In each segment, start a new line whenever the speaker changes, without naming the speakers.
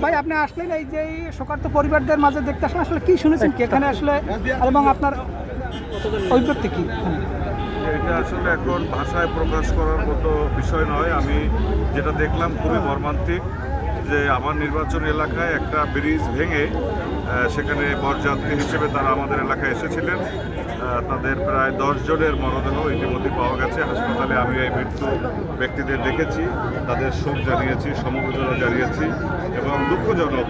ভাই আপনি আসলেন এই যে শোকার্ত পরিবারদের মাঝে দেখতে আসলে আসলে কি শুনেছেন কি এখানে আসলে এবং আপনার অভিব্যক্তি কি?
এটা আসলে এখন ভাষায় প্রকাশ করার মতো বিষয় নয়। আমি যেটা দেখলাম খুবই মর্মান্তিক যে আমার নির্বাচনী এলাকায় একটা ব্রিজ ভেঙে সেখানে বরযাত্রী হিসেবে তারা আমাদের এলাকায় এসেছিলেন। তাদের প্রায় 10 জনের মরদেহ ইতিমধ্যে পাওয়া গেছে হাসপাতালে। আমি এই মৃত্যু ব্যক্তিদের দেখেছি, তাদের শোক জানিয়েছি, সমবেদনা জানিয়েছি এবং দুঃখজনক।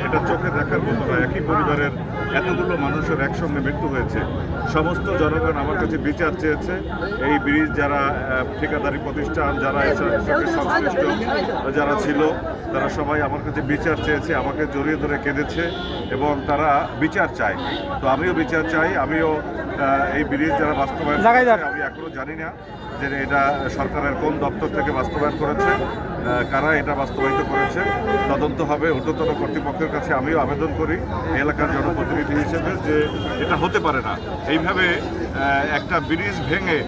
এটা চোখে দেখার মতো না। একই পরিবারের এতগুলো মানুষের একসঙ্গে মৃত্যু হয়েছে। সমস্ত জনগণ আমার কাছে বিচার চেয়েছে। এই ব্রিজ যারা ঠিকাদারি প্রতিষ্ঠান, যারা এর সাথে সংশ্লিষ্ট যারা ছিল, তারা সবাই আমার কাছে বিচার চেয়েছে, আমাকে জড়িয়ে ধরে কেঁদেছে এবং তারা বিচার চায়। তো আমিও বিচার চাই। আমিও এই ব্রিজ যারা বাস্তবায়ন করেছে, আমি এখনো জানি না যে এটা সরকারের কোন দপ্তর থেকে বাস্তবায়ন করেছে, কারা এটা বাস্তবায়িত করেছে। তদন্ত হবে ঊর্ধ্বতন কর্তৃপক্ষের কাছে। আমিও আবেদন করি এলাকার জনপ্রতিনিধি হিসেবে যে এটা হতে পারে না। এইভাবে একটা ব্রিজ ভেঙে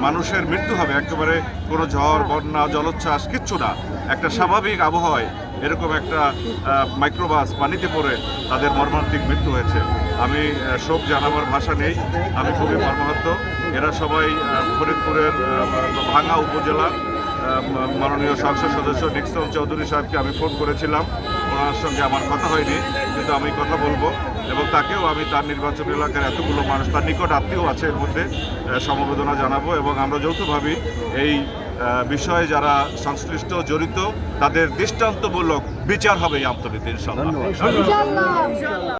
মানুষের মৃত্যু হবে, একেবারে কোনো ঝড়, বন্যা, জলোচ্ছ্বাস কিচ্ছু না, একটা স্বাভাবিক আবহাওয়ায় এরকম একটা মাইক্রোবাস পানিতে পড়ে তাদের মর্মান্তিক মৃত্যু হয়েছে। আমি শোক জানাবার ভাষা নেই। আমি খুবই মর্মাহত। এরা সবাই ফরিদপুরের ভাঙ্গা উপজেলার মাননীয় সংসদ সদস্য ডিকসন চৌধুরী সাহেবকে আমি ফোন করেছিলাম। ওনার সঙ্গে আমার কথা হয়নি, কিন্তু আমি কথা বলবো এবং তাকেও আমি তার নির্বাচন এলাকার এতগুলো মানুষ, তার নিকট আত্মীয় আছে, এর মধ্যে সমবেদনা জানাবো এবং আমরা যৌথভাবে এই বিষয়ে যারা সংশ্লিষ্ট জড়িত তাদের দৃষ্টান্তমূলক বিচার হবে এই আমতলীতে ইনশাআল্লাহ।